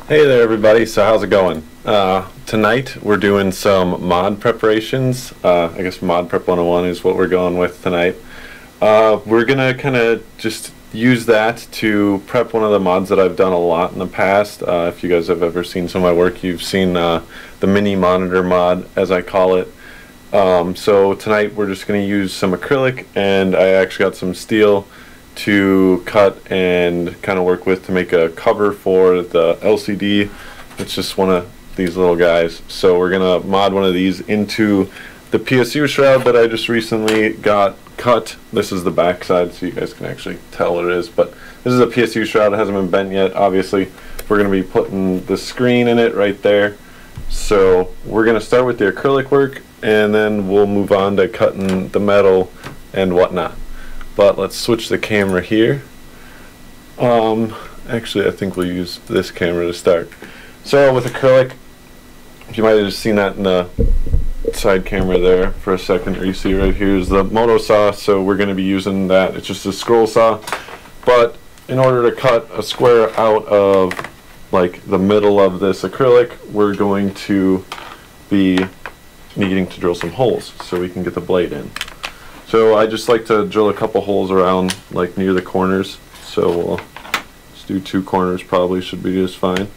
Hey there everybody, so how's it going? Tonight we're doing some mod preparations. I guess Mod Prep 101 is what we're going with tonight. We're gonna kind of just use that to prep one of the mods that I've done a lot in the past. If you guys have ever seen some of my work, you've seen the mini monitor mod, as I call it. So tonight we're just gonna use some acrylic, and I actually got some steel to cut and kind of work with to make a cover for the LCD. It's just one of these little guys. So we're gonna mod one of these into the PSU shroud that I just recently got cut. This is the back side, so you guys can actually tell what it is, but this is a PSU shroud. It hasn't been bent yet. Obviously we're gonna be putting the screen in it right there. So we're gonna start with the acrylic work, and then we'll move on to cutting the metal and whatnot. But let's switch the camera here. Actually, I think we'll use this camera to start. So with acrylic, you might have just seen that in the side camera there for a second, or you see right here is the Moto saw, so we're going to be using that. It's just a scroll saw, but in order to cut a square out of like the middle of this acrylic, we're going to be needing to drill some holes so we can get the blade in. So I just like to drill a couple holes around, like near the corners. So we'll just do 2 corners, probably should be just fine.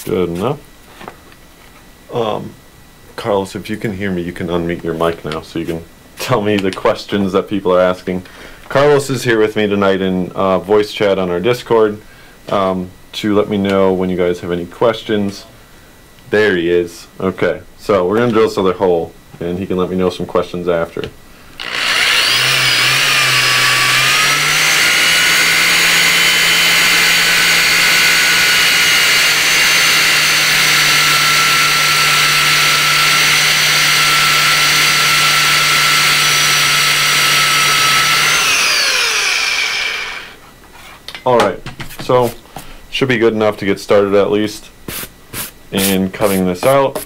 Good enough. Carlos, if you can hear me, you can unmute your mic now so you can tell me the questions that people are asking. Carlos is here with me tonight in voice chat on our Discord to let me know when you guys have any questions. There he is. Okay, so we're going to drill this other hole, and he can let me know some questions after. Alright, so should be good enough to get started at least in cutting this out.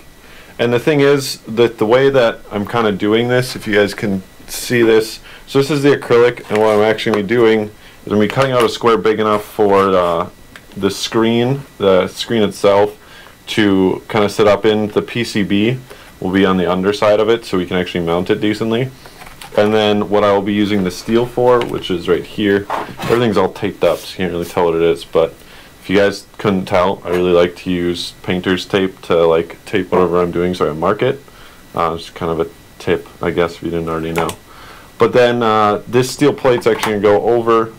And the thing is that the way that I'm kind of doing this, if you guys can see this, so this is the acrylic, and what I'm actually going to be doing is I'm going to be cutting out a square big enough for the screen itself to kind of sit up in. The PCB will be on the underside of it so we can actually mount it decently. And then what I will be using the steel for, which is right here, everything's all taped up, so you can't really tell what it is, but if you guys couldn't tell, I really like to use painter's tape to like tape whatever I'm doing so I mark it. It's kind of a tip, I guess, if you didn't already know. But then this steel plate's actually going to go over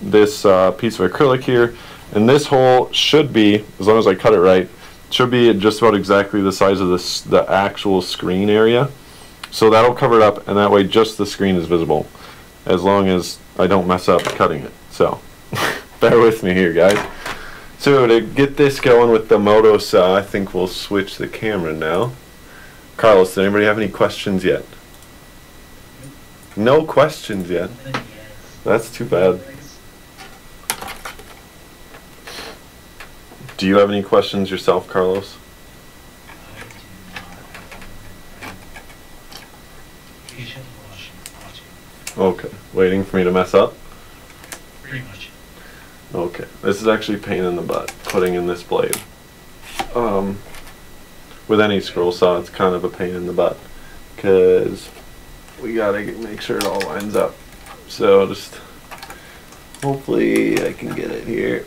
this piece of acrylic here, and this hole should be, as long as I cut it right, should be just about exactly the size of the actual screen area. So that'll cover it up, and that way just the screen is visible, as long as I don't mess up cutting it. So bear with me here, guys. So to get this going with the Moto saw, I think we'll switch the camera now. Carlos, did anybody have any questions yet? No questions yet. That's too bad. Do you have any questions yourself, Carlos? Okay, waiting for me to mess up? Pretty much. Okay, this is actually a pain in the butt, putting in this blade. With any scroll saw, it's kind of a pain in the butt, because we gotta make sure it all lines up. So just, hopefully I can get it here.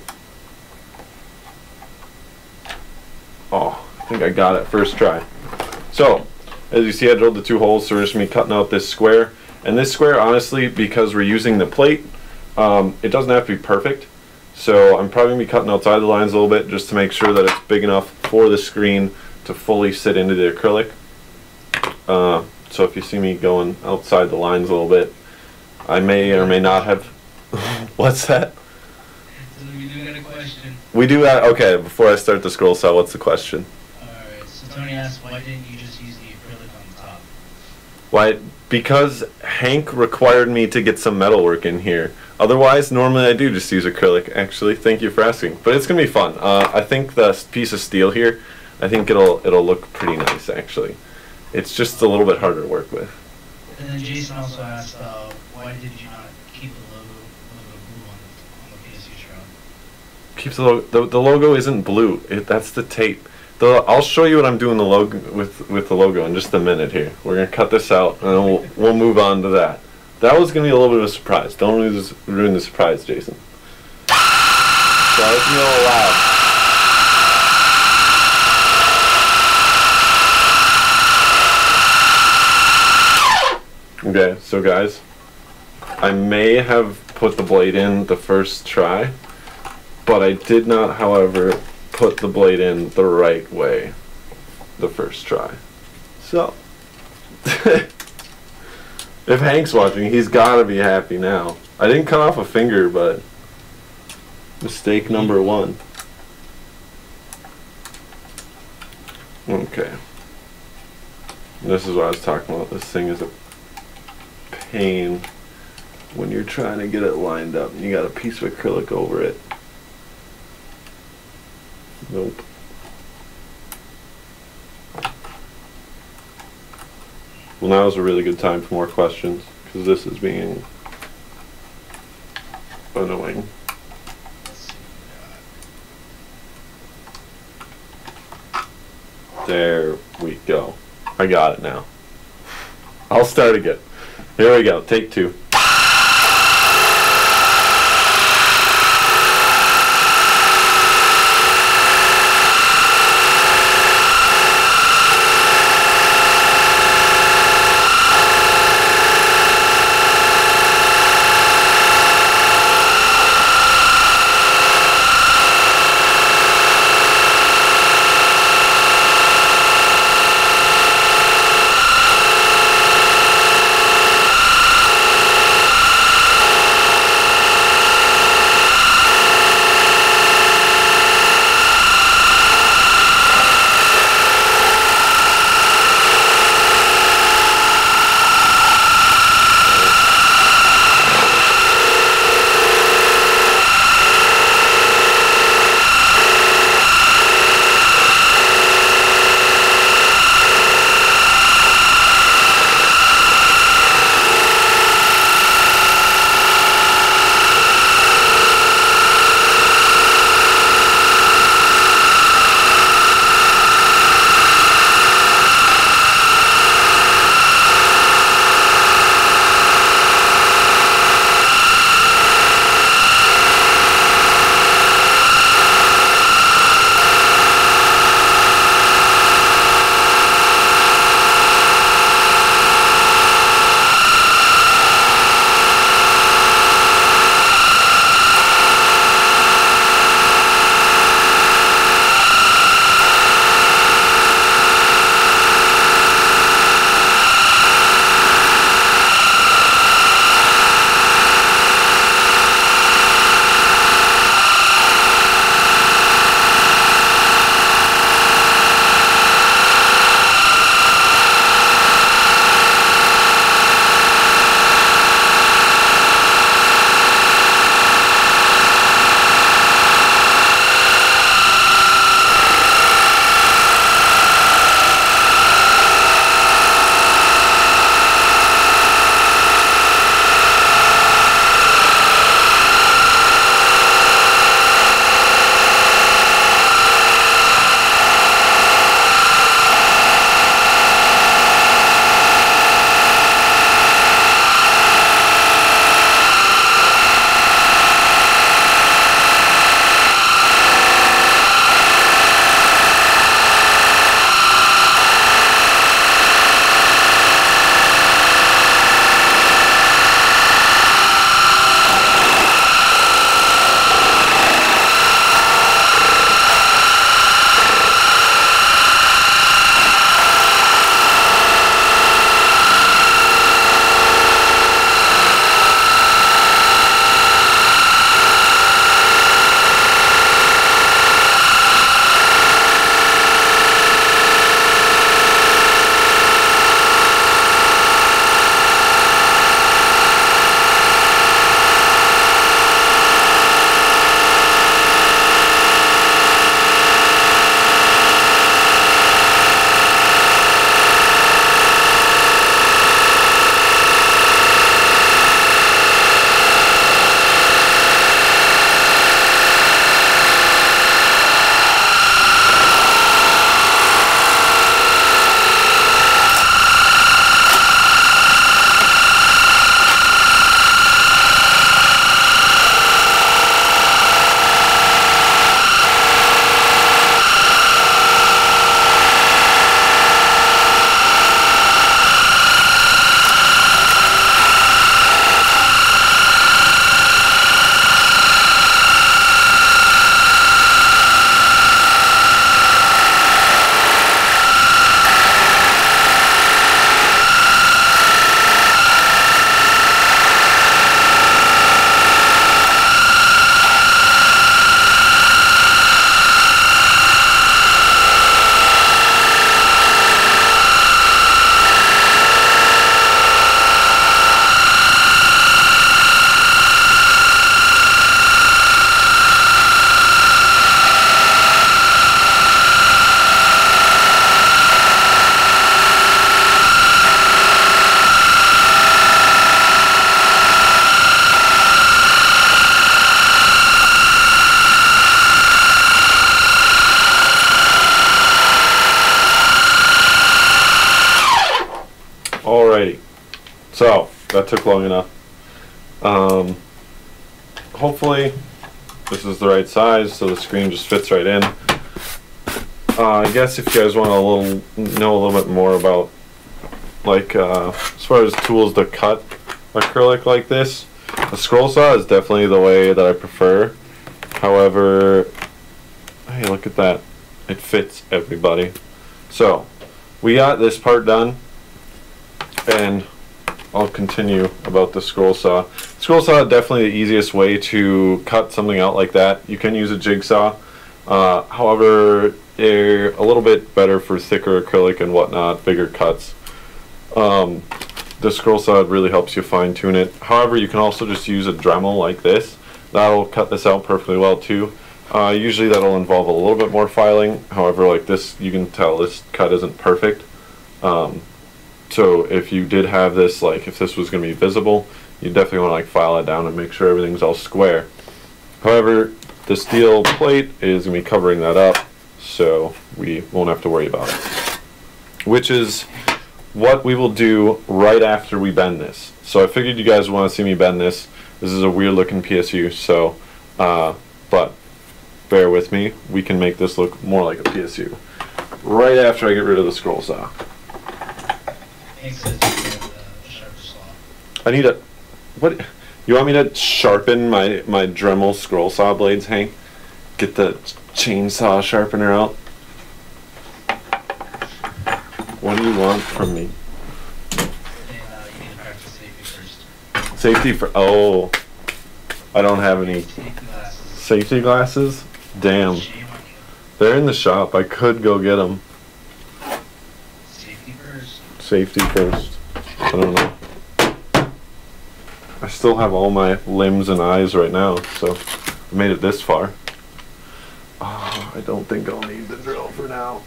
Oh, I think I got it first try. So, as you see, I drilled the 2 holes, so we're just going to be cutting out this square. And this square, honestly, because we're using the plate, it doesn't have to be perfect. So I'm probably going to be cutting outside the lines a little bit just to make sure that it's big enough for the screen to fully sit into the acrylic. So if you see me going outside the lines a little bit, I may or may not have... What's that? So we do got a question. We do that. Okay, before I start the scroll cell, what's the question? Alright, so Tony asked, why didn't you just use the acrylic on the top? Why? Because Hank required me to get some metal work in here. Otherwise, normally I do just use acrylic, actually. Thank you for asking. But it's going to be fun. I think the piece of steel here, I think it'll look pretty nice, actually. It's just a little bit harder to work with. And then Jason also asked, why did you not keep the logo blue on the PSU shroud? Keeps the logo. The logo isn't blue. That's the tape. I'll show you what I'm doing the logo with the logo in just a minute here. We're gonna cut this out and then we'll move on to that. That was gonna be a little bit of a surprise. Don't ruin the surprise, Jason. Sorry, it's a little loud. Okay, so guys, I may have put the blade in the first try, but I did not, however, put the blade in the right way the first try. So, if Hank's watching, he's gotta be happy now. I didn't cut off a finger, but mistake number one. Okay. This is what I was talking about. This thing is a pain when you're trying to get it lined up and you got a piece of acrylic over it. Nope. Well, now is a really good time for more questions because this is being annoying. Let's see There we go. I got it now. I'll start again. Here we go. Take two. Alrighty. So, that took long enough. Hopefully, this is the right size, so the screen just fits right in. I guess if you guys want to know a little bit more about, like, as far as tools to cut acrylic like this, the scroll saw is definitely the way that I prefer. However, hey, look at that. It fits everybody. So, we got this part done, and I'll continue about the scroll saw. Scroll saw is definitely the easiest way to cut something out like that. You can use a jigsaw. However, they're a little bit better for thicker acrylic and whatnot, bigger cuts. The scroll saw really helps you fine tune it. However, you can also just use a Dremel like this. That'll cut this out perfectly well too. Usually that'll involve a little bit more filing. However, like this, you can tell this cut isn't perfect. So if you did have this, like if this was going to be visible, you definitely want to like file it down and make sure everything's all square. However, the steel plate is going to be covering that up, so we won't have to worry about it. Which is what we will do right after we bend this. So I figured you guys want to see me bend this. This is a weird looking PSU, so but bear with me, we can make this look more like a PSU right after I get rid of the scroll saw. I need a, what, you want me to sharpen my Dremel scroll saw blades, Hank? Get the chainsaw sharpener out? What do you want from me? Safety for, oh, I don't have any safety glasses? Damn. They're in the shop. I could go get them. Safety first. Safety first. I don't know. I still have all my limbs and eyes right now, so I made it this far. Oh, I don't think I'll need the drill for now.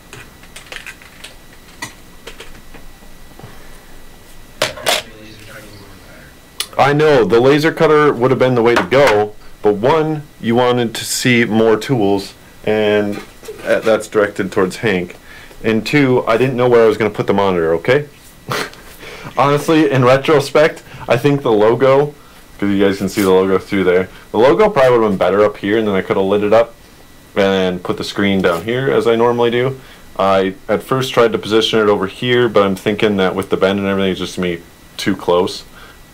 I know, the laser cutter would have been the way to go, but one, you wanted to see more tools, and that's directed towards Hank. And two, I didn't know where I was going to put the monitor, okay? Honestly, in retrospect, I think the logo, because you guys can see the logo through there, the logo probably would have been better up here, and then I could have lit it up and put the screen down here as I normally do. I at first tried to position it over here, but I'm thinking that with the bend and everything, it's just going to be too close.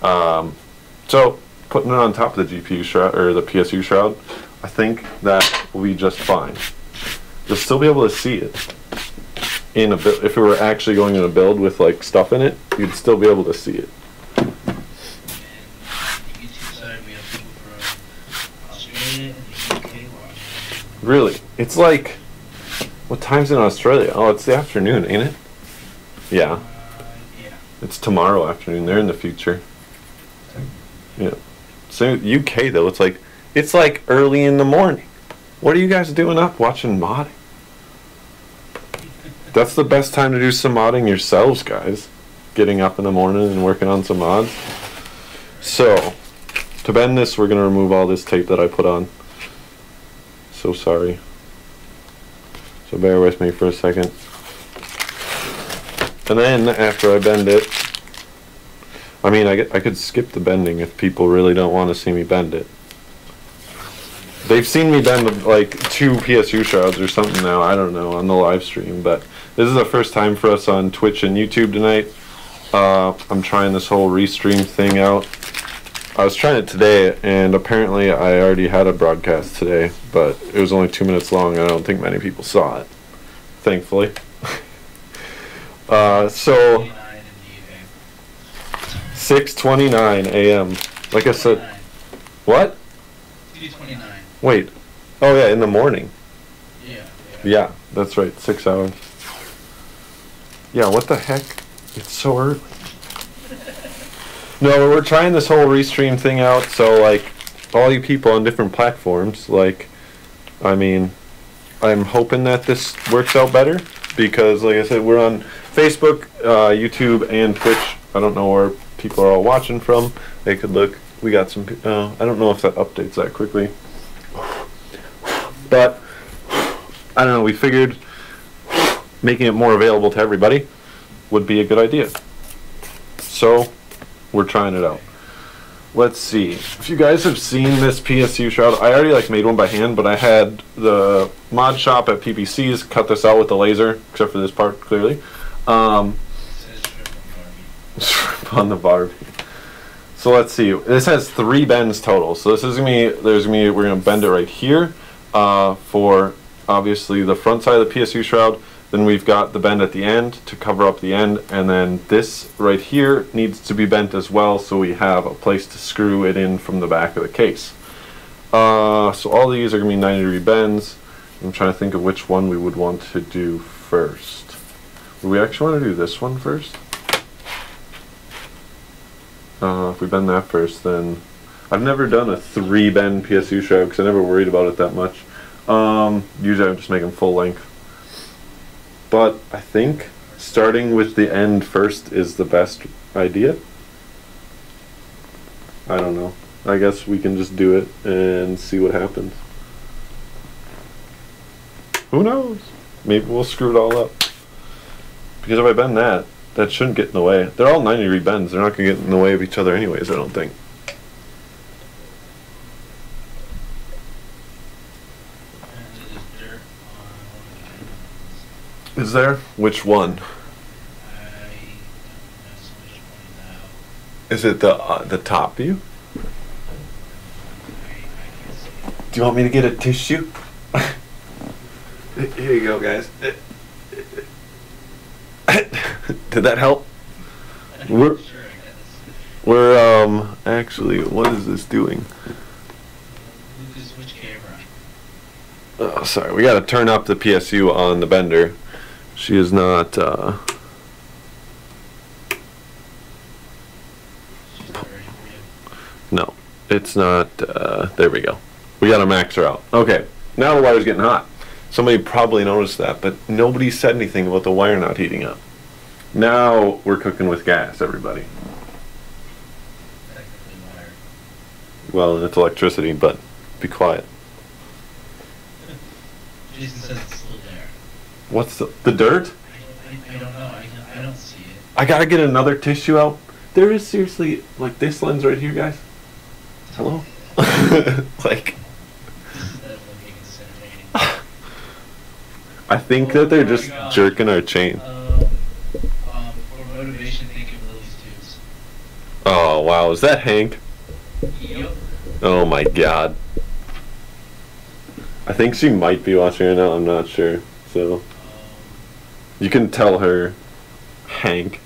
So putting it on top of the GPU shroud, or the PSU shroud, I think that will be just fine. You'll still be able to see it in a build. If we were actually going in a build with like stuff in it, you'd still be able to see it. And the YouTube side, we have people from Australia and the UK watching. Really? It's like, what time's in Australia? Oh, it's the afternoon, ain't it? Yeah. Yeah. It's tomorrow afternoon. They're in the future. Yeah. So UK though, it's like early in the morning. What are you guys doing up watching modding? That's the best time to do some modding yourselves, guys. Getting up in the morning and working on some mods. So, to bend this, we're going to remove all this tape that I put on. So sorry. So bear with me for a second. And then, after I bend it, I mean, I could skip the bending if people really don't want to see me bend it. They've seen me bend like 2 PSU shrouds or something now, I don't know, on the live stream, but this is the first time for us on Twitch and YouTube tonight. I'm trying this whole restream thing out. I was trying it today, and apparently I already had a broadcast today, but it was only 2 minutes long, and I don't think many people saw it, thankfully. So 6:29 a.m. Like I said, what? 2:29. Wait. Oh yeah, in the morning. Yeah. Yeah, that's right. 6 hours. Yeah, what the heck? It's so early. No, we're trying this whole restream thing out, so like all you people on different platforms, like, I mean, I'm hoping that this works out better, because like I said, we're on Facebook, YouTube, and Twitch. I don't know where people are all watching from. They could look. We got some, I don't know if that updates that quickly. But, I don't know, we figured making it more available to everybody would be a good idea. So we're trying it out. Let's see. If you guys have seen this PSU shroud, I already like made one by hand, but I had the mod shop at PPC's cut this out with the laser, except for this part clearly. Strip on the Barbie. So let's see. This has 3 bends total. So this is gonna be, we're gonna bend it right here for obviously the front side of the PSU shroud. Then we've got the bend at the end to cover up the end, and then this right here needs to be bent as well, so we have a place to screw it in from the back of the case. So all these are gonna be 90-degree bends. I'm trying to think of which one we would want to do first. Do we actually want to do this one first? If we bend that first, then I've never done a 3-bend PSU shroud because I never worried about it that much. Usually I just make them full length. But I think starting with the end first is the best idea. I don't know. I guess we can just do it and see what happens. Who knows? Maybe we'll screw it all up. Because if I bend that, that shouldn't get in the way. They're all 90-degree bends. They're not going to get in the way of each other anyways, I don't think. Is there? Which one? Is it the top view? Do you want me to get a tissue? Here you go, guys. Did that help? We're actually, what is this doing? Which camera? Oh, sorry. We got to turn up the PSU on the bender. She is not. She's not ready for you. No, it's not. There we go. We got to max her out. Okay. Now the wire's getting hot. Somebody probably noticed that, but nobody said anything about the wire not heating up. Now we're cooking with gas, everybody. Technically wired. Well, it's electricity, but be quiet. Jason says it's still there. What's the dirt? I don't know. I don't see it. I gotta get another tissue out. There is seriously, like this lens right here, guys. Hello? Like, This is definitely making this entertaining. I think that they're just jerking our chain. For motivation, think of Lily's tubes. Oh, wow. Is that Hank? Yep. Oh my god. I think she might be watching right now, I'm not sure. So, you can tell her, Hank.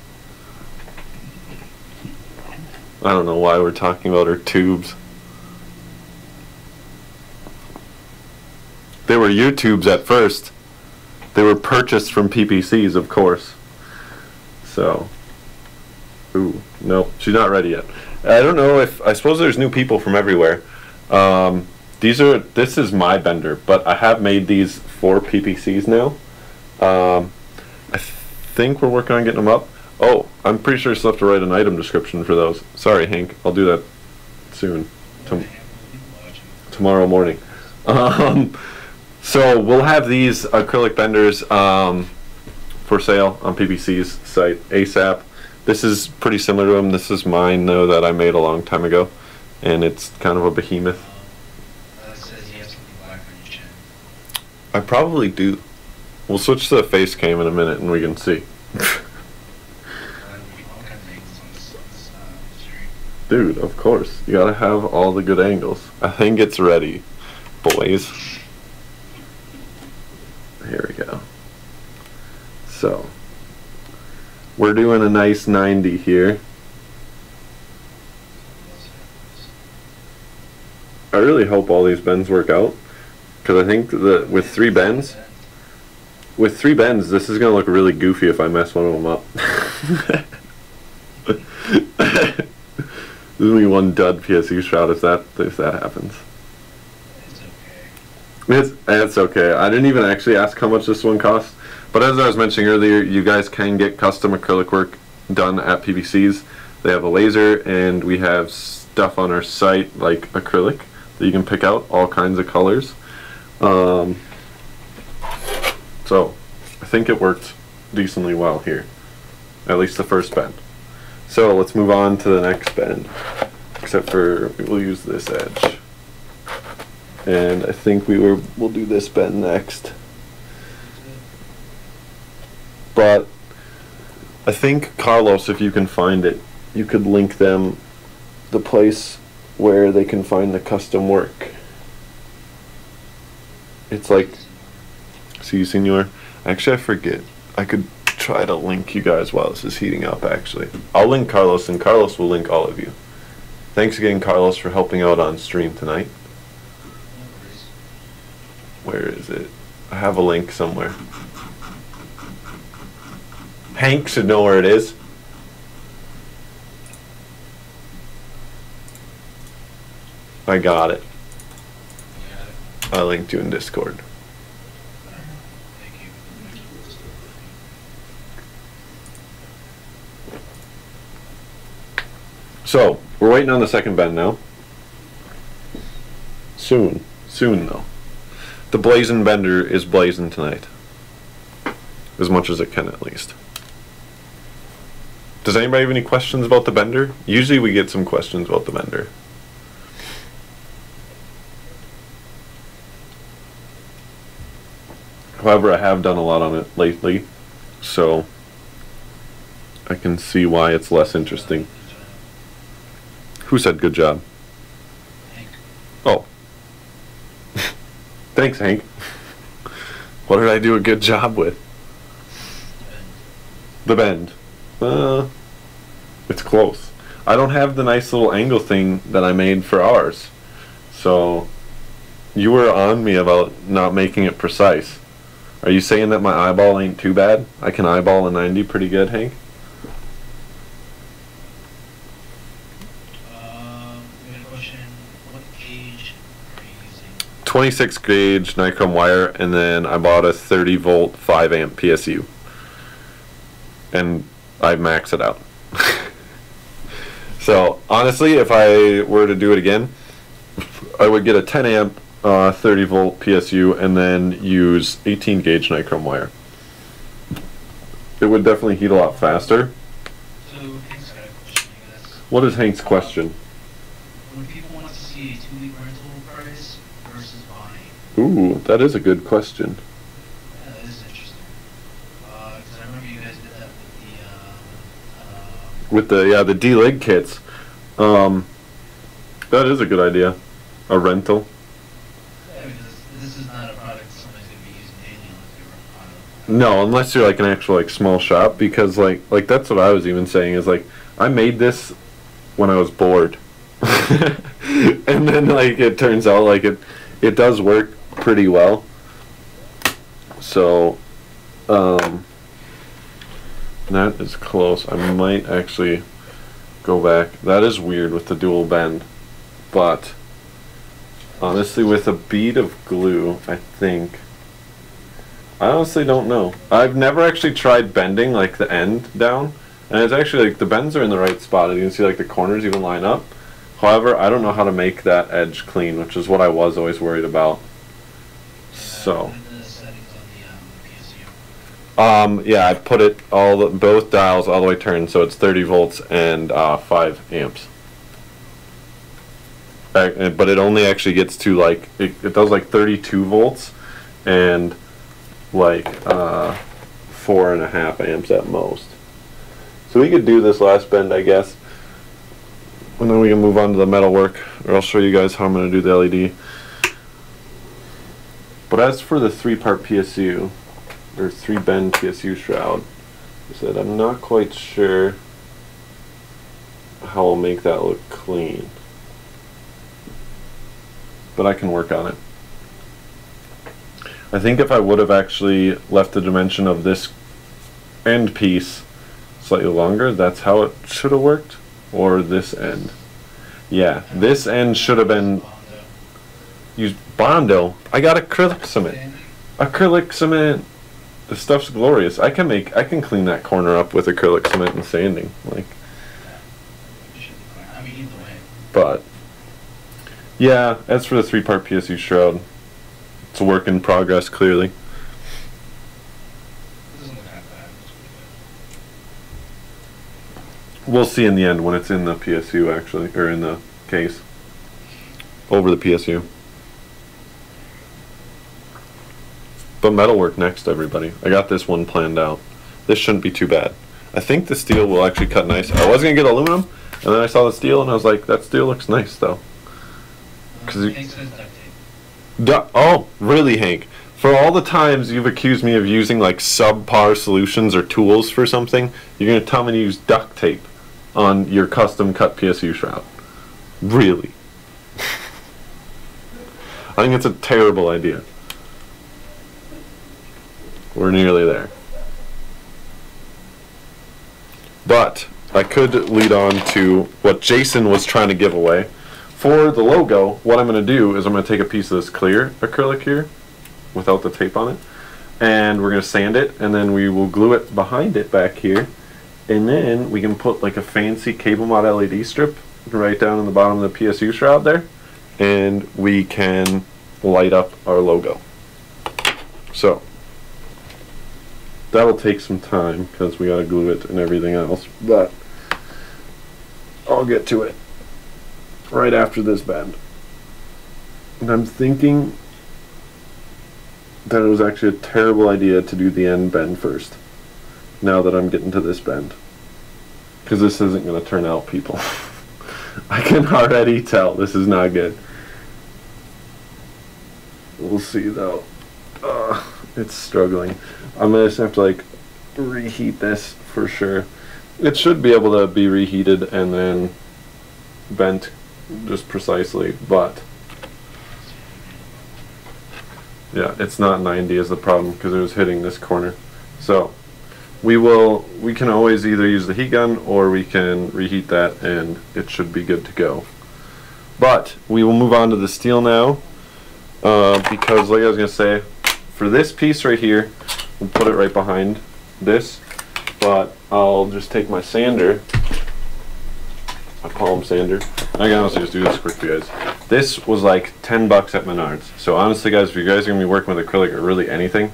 I don't know why we're talking about her tubes. They were YouTubes at first. They were purchased from PPCs, of course. So, ooh, nope, she's not ready yet. I don't know if, I suppose there's new people from everywhere. This is my bender, but I have made these for PPCs now. I think we're working on getting them up. Oh, I'm pretty sure I still have to write an item description for those. Sorry, Hank, I'll do that soon. Tomorrow morning. So we'll have these acrylic benders for sale on PPC's site ASAP. This is pretty similar to them. This is mine though that I made a long time ago, and it's kind of a behemoth. It says you have something black on your chin. I probably do. We'll switch to the face cam in a minute and we can see. Dude, of course. You gotta have all the good angles. I think it's ready, boys. Here we go. So, we're doing a nice 90 here. I really hope all these bends work out, because I think that with 3 bends, this is going to look really goofy if I mess one of them up. This is going to be one dud PSU shroud if that happens. It's okay. I didn't even actually ask how much this one costs, but as I was mentioning earlier, you guys can get custom acrylic work done at PPC's. They have a laser, and we have stuff on our site like acrylic that you can pick out, all kinds of colors. So I think it worked decently well here, at least the first bend. So let's move on to the next bend. Except for we'll use this edge. And I think we'll do this bend next. But I think, Carlos, if you can find it, you could link them the place where they can find the custom work. It's like, see, senor? Actually, I forget. I could try to link you guys while this is heating up, actually. I'll link Carlos, and Carlos will link all of you. Thanks again, Carlos, for helping out on stream tonight. Where is it? I have a link somewhere. Hank should know where it is. I got it. I linked you in Discord. Thank you. So, we're waiting on the second bend now. Soon. Soon, though. The Blazing Bender is blazing tonight. As much as it can, at least. Does anybody have any questions about the bender? Usually we get some questions about the bender. However, I have done a lot on it lately, so I can see why it's less interesting. Who said good job? Hank. Oh. Thanks, Hank. What did I do a good job with? The bend. It's close. I don't have the nice little angle thing that I made for ours. So, you were on me about not making it precise. Are you saying that my eyeball ain't too bad? I can eyeball a 90 pretty good, Hank? We got a question. What gauge are you using? 26 gauge nichrome wire, and then I bought a 30 volt 5 amp PSU. And I max it out. So honestly, if I were to do it again, I would get a 10 amp 30 volt PSU and then use 18 gauge nichrome wire. It would definitely heat a lot faster. So Hank's got a question, I guess. What is Hank's question? When people want to see a 2-week rental price versus buying, Ooh, that is a good question. yeah, that is interesting. Because I remember you guys did that with With the D-Lig kits. That is a good idea. A rental. yeah, because this is not a product somebody's going to be using daily unless they were No, unless you're like an actual like small shop, because like that's what I was even saying is like I made this when I was bored. And then like it turns out like it does work pretty well. So that is close. I might actually go back. That is weird with the dual bend. But honestly, with a bead of glue, I honestly don't know. I've never actually tried bending like the end down, and it's actually like the bends are in the right spot. You can see like the corners even line up. However, I don't know how to make that edge clean, which is what I was always worried about. So, the settings on the PSU. yeah, I put it both dials all the way turned, so it's 30 volts and 5 amps. But it only actually gets to like it does like 32 volts and like 4.5 amps at most. So we could do this last bend, I guess, and then we can move on to the metal work, or I'll show you guys how I'm going to do the LED. But as for the 3-part PSU, or 3-bend PSU shroud, I said I'm not quite sure how I'll make that look clean, but I can work on it. I think if I would have actually left the dimension of this end piece slightly longer, that's how it should have worked. Or this end. Yeah, this end should have been used Bondo. I got acrylic cement. Acrylic cement. The stuff's glorious. I can clean that corner up with acrylic cement and sanding. Like, I mean, either way. but yeah, as for the 3-part PSU shroud, it's a work in progress, clearly. It doesn't look that bad. It's pretty We'll see in the end when it's in the PSU actually, or in the case. Over the PSU. But metalwork next, everybody. I got this one planned out. This shouldn't be too bad. I think the steel will actually cut nice. I was going to get aluminum, and then I saw the steel, and I was like, that steel looks nice, though. Hank says duct tape. Oh, really, Hank? For all the times you've accused me of using, like, subpar solutions or tools for something, you're going to tell me to use duct tape on your custom-cut PSU shroud. Really? I think it's a terrible idea. We're nearly there. But I could lead on to what Jason was trying to give away. For the logo, what I'm going to do is I'm going to take a piece of this clear acrylic here, without the tape on it, and we're going to sand it, and then we will glue it behind it back here, and then we can put like a fancy cable mod LED strip right down in the bottom of the PSU shroud there, and we can light up our logo. So that'll take some time because we got to glue it and everything else, but I'll get to it right after this bend. And I'm thinking that it was actually a terrible idea to do the end bend first, now that I'm getting to this bend, because this isn't going to turn out, people. I can already tell this is not good. We'll see though. It's struggling. I'm gonna just have to like reheat this for sure. It should be able to be reheated and then bent just precisely, but yeah, it's not 90 is the problem because it was hitting this corner. So we can always either use the heat gun or we can reheat that and it should be good to go. But we will move on to the steel now, because like I was gonna say, for this piece right here, we'll put it right behind this, but I'll just take my sander, my palm sander. I can honestly just do this quick for you guys. This was like 10 bucks at Menards. So honestly guys, if you guys are going to be working with acrylic or really anything,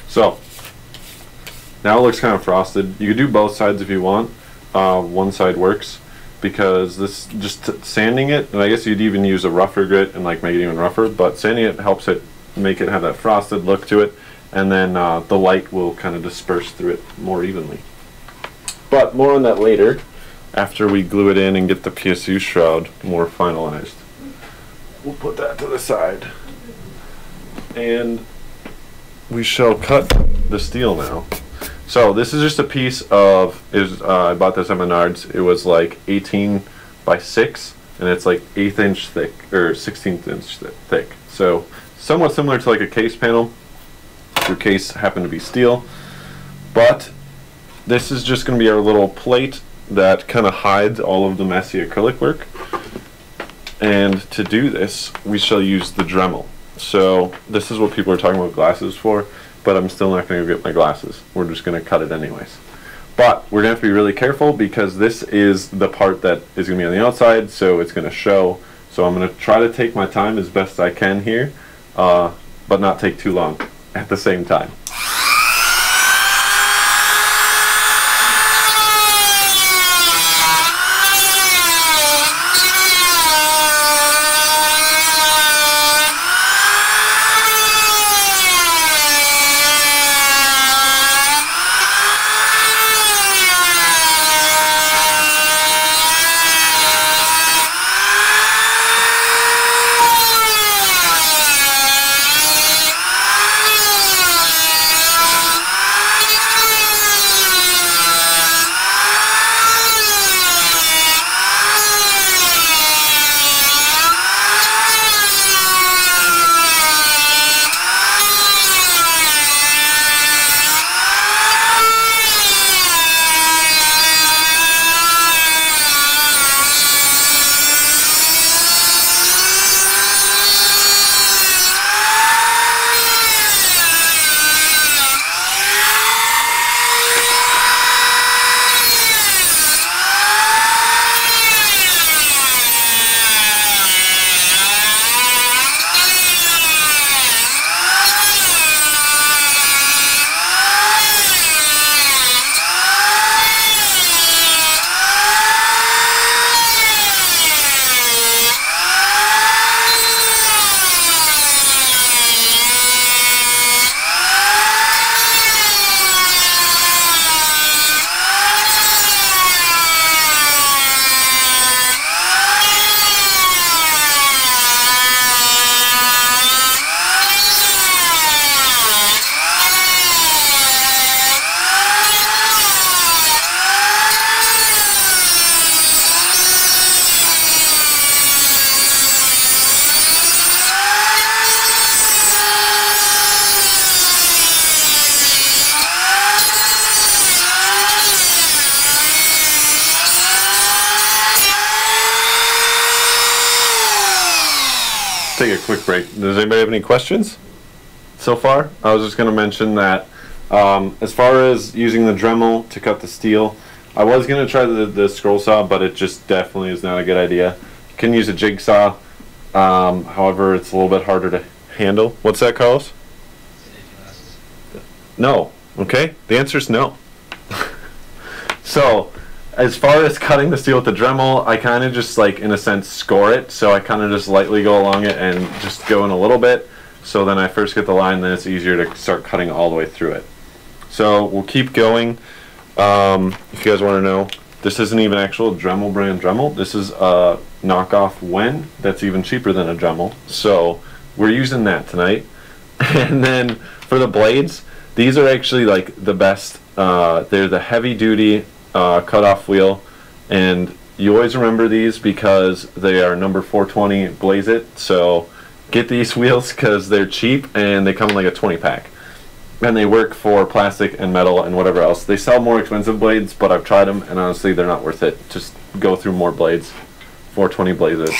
so now it looks kind of frosted. You could do both sides if you want. One side works because this just sanding it, and I guess you'd even use a rougher grit and like make it even rougher, but sanding it helps it make it have that frosted look to it, and then the light will kind of disperse through it more evenly. But more on that later after we glue it in and get the PSU shroud more finalized. We'll put that to the side and we shall cut the steel now. So this is just a piece of, I bought this at Menards. It was like 18 by 6 and it's like 1/8 inch thick or 1/16 inch thick. So somewhat similar to like a case panel. Your case happened to be steel. But this is just going to be our little plate that kind of hides all of the messy acrylic work. And to do this, we shall use the Dremel. So this is what people are talking about glasses for, but I'm still not going to go get my glasses. We're just going to cut it anyways. But we're going to have to be really careful because this is the part that is going to be on the outside, so it's going to show. So I'm going to try to take my time as best I can here, but not take too long at the same time. let's take a quick break. Does anybody have any questions so far? I was just going to mention that as far as using the Dremel to cut the steel, I was going to try the scroll saw, but it just definitely is not a good idea. You can use a jigsaw, however, it's a little bit harder to handle. What's that, Carlos? No. Okay, the answer is no. So, as far as cutting the steel with the Dremel, I kind of just, like, in a sense, score it. So I kind of just lightly go along it and just go in a little bit. So then I first get the line, then it's easier to start cutting all the way through it. So we'll keep going. If you guys want to know, this isn't even actual Dremel brand Dremel. This is a knockoff Wen that's even cheaper than a Dremel. So we're using that tonight. And then for the blades, these are actually like the best. They're the heavy duty cutoff wheel, and you always remember these because they are number 420 Blaze It. So get these wheels because they're cheap and they come in like a 20 pack. And they work for plastic and metal and whatever else. They sell more expensive blades, but I've tried them and honestly they're not worth it. Just go through more blades. 420 Blaze It.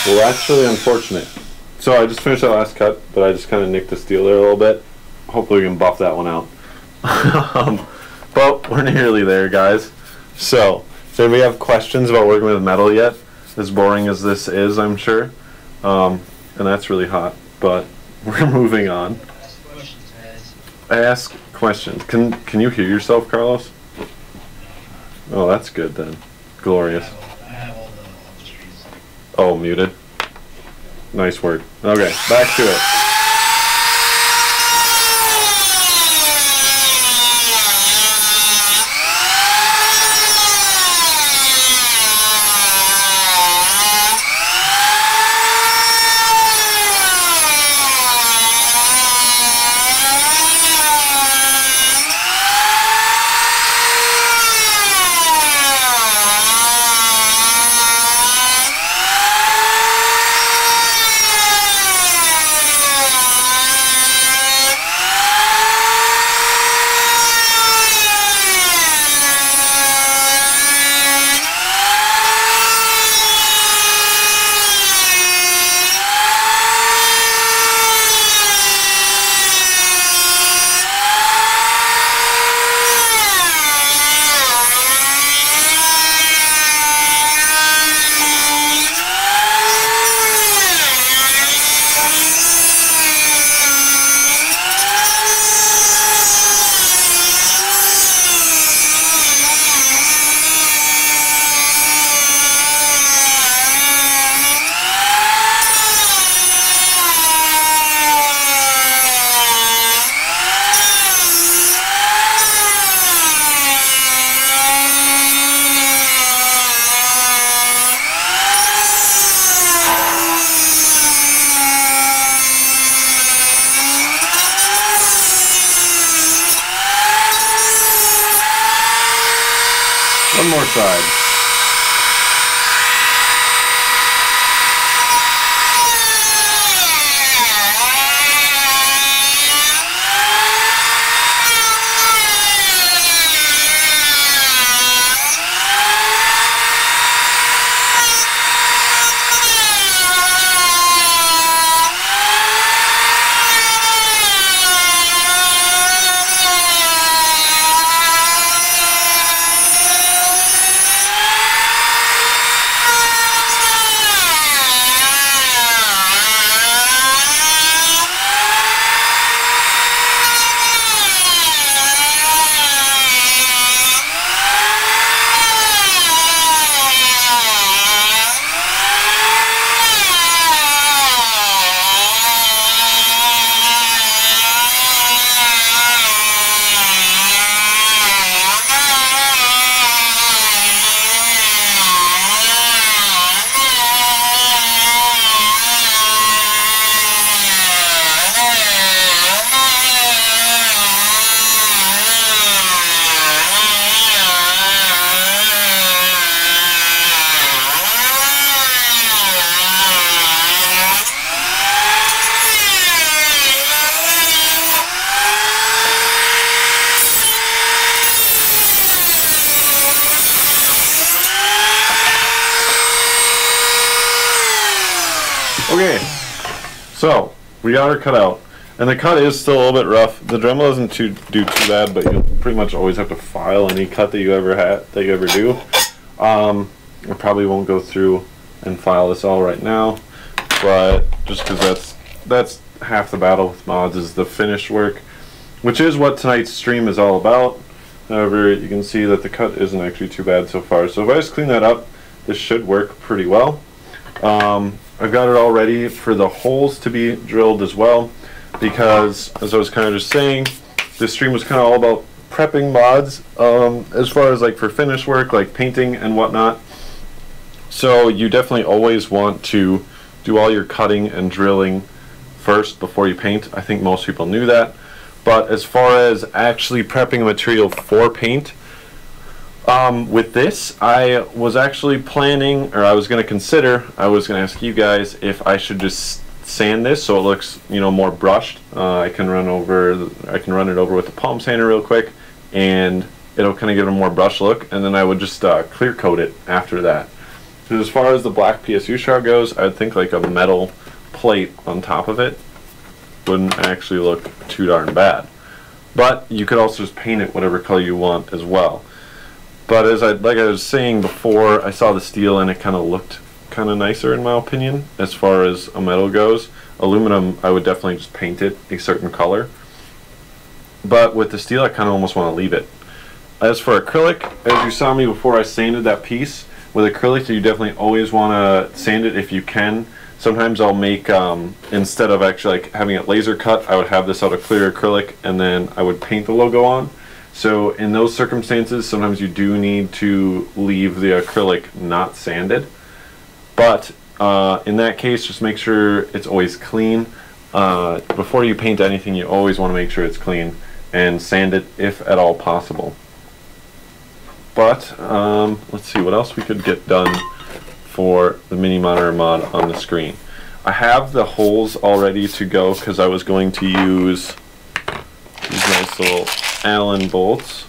Well, that's really unfortunate. So I just finished that last cut, but I just kind of nicked the steel there a little bit. Hopefully we can buff that one out. But we're nearly there, guys. So, does anybody have questions about working with metal yet? As boring as this is, I'm sure. And that's really hot, but we're moving on. ask questions. Can you hear yourself, Carlos? Oh, that's good then. Glorious. I have all the streets. Oh, muted. Nice work. Okay, back to it. One more side. Okay, so we got her cut out, and the cut is still a little bit rough. The Dremel doesn't do too bad, but you'll pretty much always have to file any cut that you ever do. I probably won't go through and file this all right now, but just because that's half the battle with mods is the finished work, which is what tonight's stream is all about. However, you can see that the cut isn't actually too bad so far. So if I just clean that up, this should work pretty well. I've got it all ready for the holes to be drilled as well, because as I was kind of just saying, this stream was kind of all about prepping mods as far as like for finish work, like painting and whatnot. So you definitely always want to do all your cutting and drilling first before you paint. I think most people knew that. But as far as actually prepping a material for paint, with this, I was actually planning, or I was going to consider, I was going to ask you guys if I should just sand this so it looks, you know, more brushed. I can run it over with a palm sander real quick, and it'll kind of give it a more brushed look, and then I would just clear coat it after that. Because as far as the black PSU shroud goes, I would think like a metal plate on top of it wouldn't actually look too darn bad. But you could also just paint it whatever color you want as well. But as like I was saying before, I saw the steel and it kind of looked kind of nicer in my opinion as far as a metal goes. Aluminum, I would definitely just paint it a certain color. but with the steel, I kind of almost want to leave it. As for acrylic, as you saw me before I sanded that piece, with acrylic you definitely always want to sand it if you can. Sometimes I'll make, instead of actually like having it laser cut, I would have this out of clear acrylic and then I would paint the logo on. So in those circumstances, sometimes you do need to leave the acrylic not sanded. But in that case, just make sure it's always clean. Before you paint anything, you always want to make sure it's clean and sand it if at all possible. But let's see what else we could get done for the mini monitor mod on the screen. I have the holes all ready to go because I was going to use these nice little Allen bolts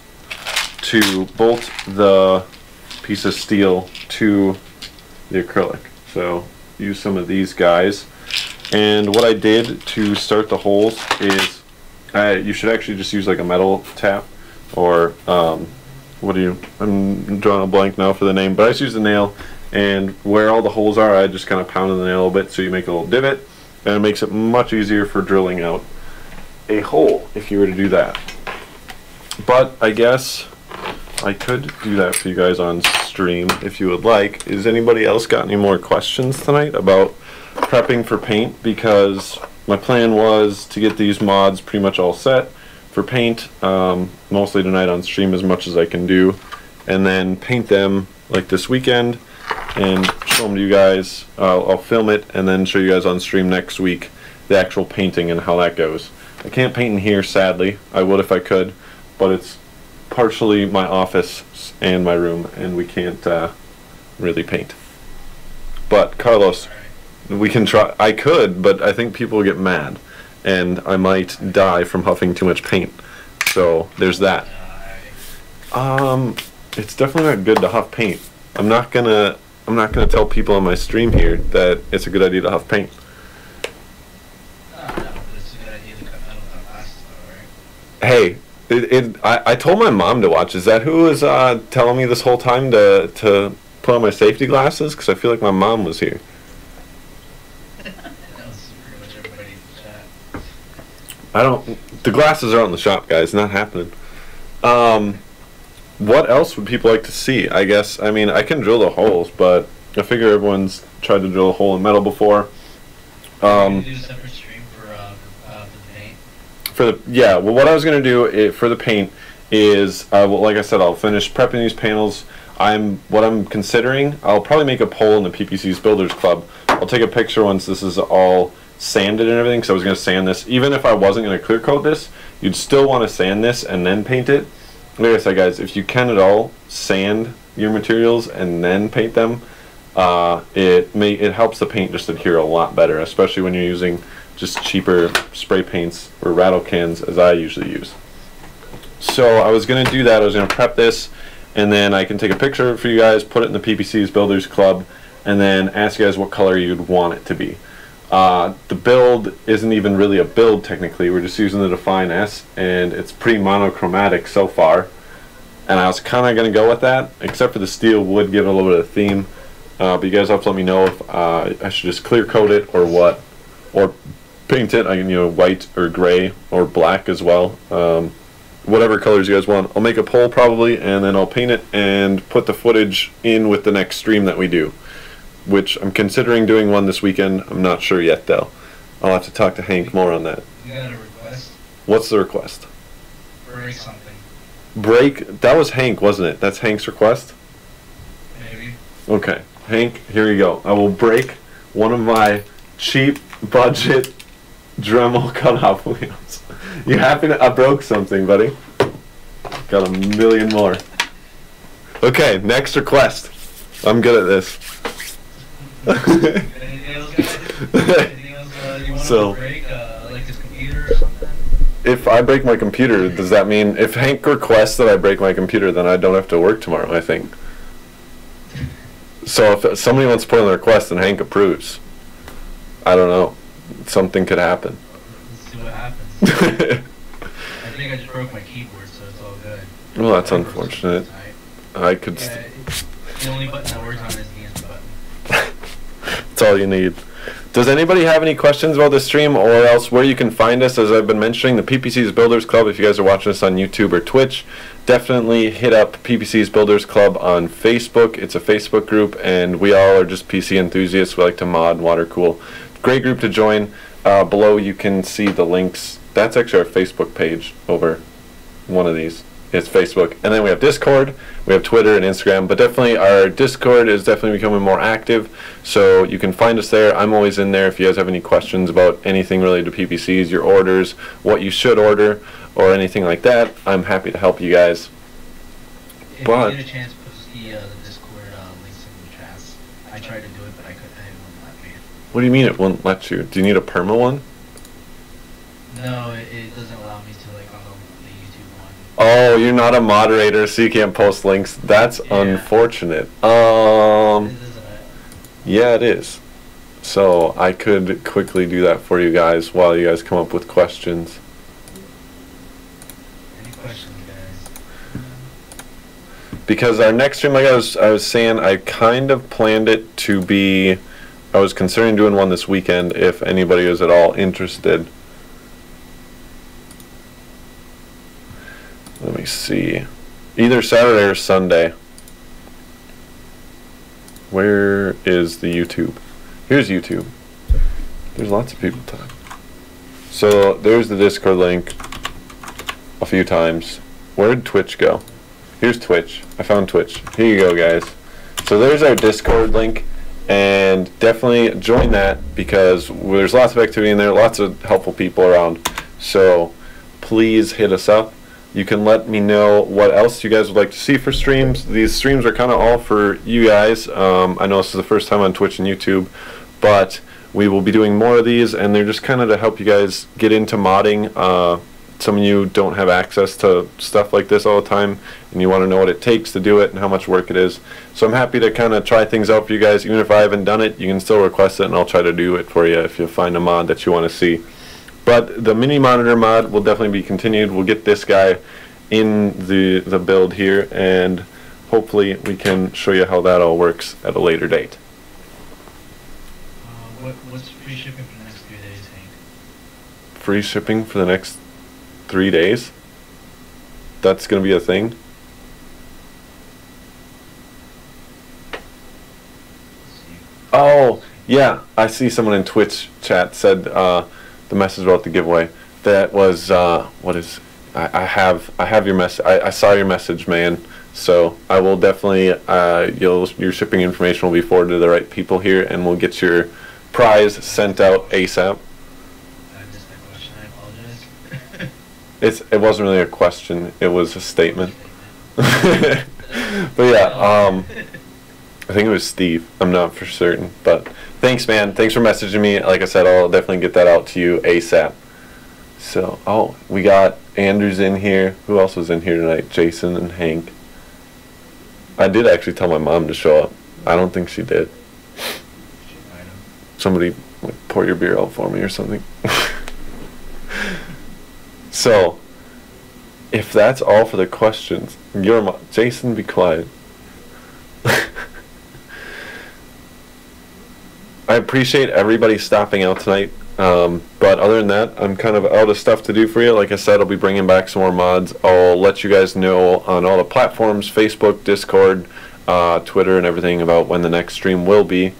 to bolt the piece of steel to the acrylic. So use some of these guys. And what I did to start the holes is you should actually just use like a metal tap or I'm drawing a blank now for the name, but I just use the nail, and where all the holes are I just kind of pound the nail a bit so you make a little divot, and it makes it much easier for drilling out a hole if you were to do that. But I guess I could do that for you guys on stream if you would like. Is anybody else got any more questions tonight about prepping for paint? Because my plan was to get these mods pretty much all set for paint, mostly tonight on stream as much as I can do, and then paint them like this weekend and show them to you guys. I'll film it and then show you guys on stream next week the actual painting and how that goes. I can't paint in here, sadly. I would if I could, but it's partially my office and my room, and we can't really paint. But Carlos, we can try. I could, but I think people will get mad, and I might die from huffing too much paint. So there's that. It's definitely not good to huff paint. I'm not gonna tell people on my stream here that it's a good idea to huff paint. Hey, I told my mom to watch. Is that who was telling me this whole time to put on my safety glasses? Because I feel like my mom was here. The glasses are out in the shop, guys. Not happening. What else would people like to see? I guess, I mean, I can drill the holes, but I figure everyone's tried to drill a hole in metal before. Can you do a separate stream for the paint? Yeah, well, what I was going to do for the paint is, well, like I said, I'll finish prepping these panels. What I'm considering, I'll probably make a poll in the PPC's Builders Club. I'll take a picture once this is all sanded and everything, because I was going to sand this. Even if I wasn't going to clear coat this, you'd still want to sand this and then paint it. Like I said, guys, if you can at all, sand your materials and then paint them. It helps the paint just adhere a lot better, especially when you're using just cheaper spray paints or rattle cans, as I usually use. So I was going to do that. I was going to prep this, and then I can take a picture for you guys, put it in the PPC's Builders Club, and then ask you guys what color you'd want it to be. The build isn't even really a build technically. We're just using the Define S, and it's pretty monochromatic so far. And I was kind of going to go with that, except for the steel would give it a little bit of theme. But you guys have to let me know if I should just clear coat it or what, or paint it. I can, white or gray or black as well. Whatever colors you guys want. I'll make a poll probably, and then I'll paint it and put the footage in with the next stream that we do, which I'm considering doing one this weekend. I'm not sure yet though. I'll have to talk to Hank more on that. You got a request? What's the request? Break something. Break? That was Hank, wasn't it? That's Hank's request? Maybe. Okay. Hank, here you go. I will break one of my cheap budget Dremel cutoff wheels. You happy to... I broke something, buddy. Got a million more. Okay, next request. I'm good at this. Anything else, guys? Anything else you want to break? Like this computer or something? If I break my computer, does that mean... If Hank requests that I break my computer, then I don't have to work tomorrow, I think. So if somebody wants to put in a request and Hank approves, I don't know. Something could happen. Let's see what happens. I think I just broke my keyboard, so it's all good. Well, that's unfortunate. I could... Yeah, the only button that works on is the answer button. That's all you need. Does anybody have any questions about the stream or else where you can find us? As I've been mentioning, the PPC's Builders Club, if you guys are watching us on YouTube or Twitch, definitely hit up PPC's Builders Club on Facebook. It's a Facebook group, and we all are just PC enthusiasts. We like to mod and water cool. Great group to join. Below you can see the links. That's actually our Facebook page over one of these. It's Facebook. And then we have Discord, we have Twitter and Instagram, but definitely our Discord is definitely becoming more active, so you can find us there. I'm always in there if you guys have any questions about anything related to PPCs, your orders, what you should order, or anything like that. I'm happy to help you guys. If But you get a chance, post the Discord links in the chats. I tried to do it, but I couldn't. It wouldn't let me. what do you mean it won't let you? Do you need a perma one? No, it doesn't allow me to like on the YouTube one. Oh, you're not a moderator, so you can't post links. That's Yeah. unfortunate. Isn't it? Yeah, it is. So I could quickly do that for you guys while you guys come up with questions. Any questions, guys? Because our next stream, like I was saying, I kind of planned it to be, I was considering doing one this weekend if anybody is at all interested. Let me see. Either Saturday or Sunday. Where is the YouTube? Here's YouTube. There's lots of people talking. So there's the Discord link a few times. Where did Twitch go? Here's Twitch. I found Twitch. Here you go, guys. So there's our Discord link, and definitely join that because there's lots of activity in there, lots of helpful people around. So please hit us up. You can let me know what else you guys would like to see for streams. These streams are kind of all for you guys. I know this is the first time on Twitch and YouTube, but we will be doing more of these, and they're just kind of to help you guys get into modding. Some of you don't have access to stuff like this all the time, and you want to know what it takes to do it and how much work it is. So I'm happy to kind of try things out for you guys. Even if I haven't done it, you can still request it, and I'll try to do it for you if you find a mod that you want to see. But the mini monitor mod will definitely be continued. We'll get this guy in the build here, and hopefully we can show you how that all works at a later date. What's free shipping for the next 3 days, Hank? Free shipping for the next 3 days? That's going to be a thing? Oh, yeah. I see someone in Twitch chat said the message about the giveaway. That was, what is... I have your message. I saw your message, man. So I will definitely, your shipping information will be forwarded to the right people here, and we'll get your prize sent out ASAP. I missed that question. I apologize. It wasn't really a question. It was a statement. But yeah, I think it was Steve. I'm not for certain, but thanks, man. Thanks for messaging me. Like I said, I'll definitely get that out to you ASAP. So, oh, we got Andrews in here. Who else was in here tonight? Jason and Hank. I did actually tell my mom to show up. I don't think she did. Somebody like, pour your beer out for me or something. So, if that's all for the questions, your mom, Jason, be quiet. I appreciate everybody stopping out tonight. But other than that, I'm kind of out of stuff to do for you. Like I said, I'll be bringing back some more mods. I'll let you guys know on all the platforms, Facebook, Discord, Twitter, and everything about when the next stream will be.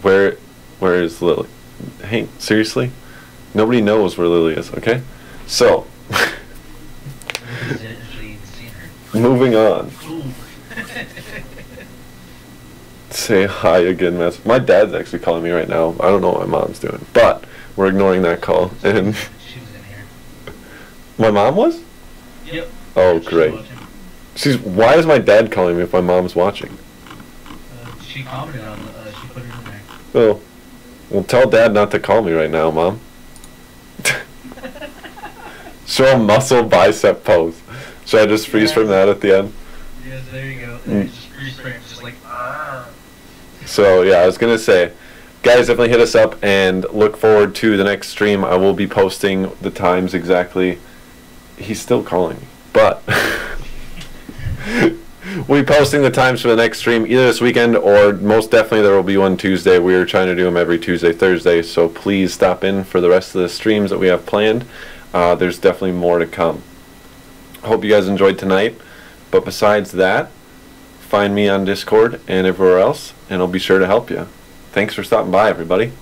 Where is Lily? Hey, seriously? Nobody knows where Lily is, okay? So, moving on. Say hi again, Matt. My dad's actually calling me right now. I don't know what my mom's doing, but we're ignoring that call. And She was in here. my mom was? Yep. Oh, She's great. watching. Why is my dad calling me if my mom's watching? She commented on she put it in there. Oh, well, tell Dad not to call me right now, Mom. Show a muscle bicep pose. Should I just freeze from that at the end? Yes, there you go. Mm. Just freeze frame, just like So yeah, I was gonna say, guys, definitely hit us up and look forward to the next stream. I will be posting the times exactly. He's still calling me, but We'll be posting the times for the next stream either this weekend or most definitely there will be one Tuesday. We are trying to do them every Tuesday, Thursday, so please stop in for the rest of the streams that we have planned. There's definitely more to come. I hope you guys enjoyed tonight, but besides that, find me on Discord and everywhere else, and I'll be sure to help you. Thanks for stopping by, everybody.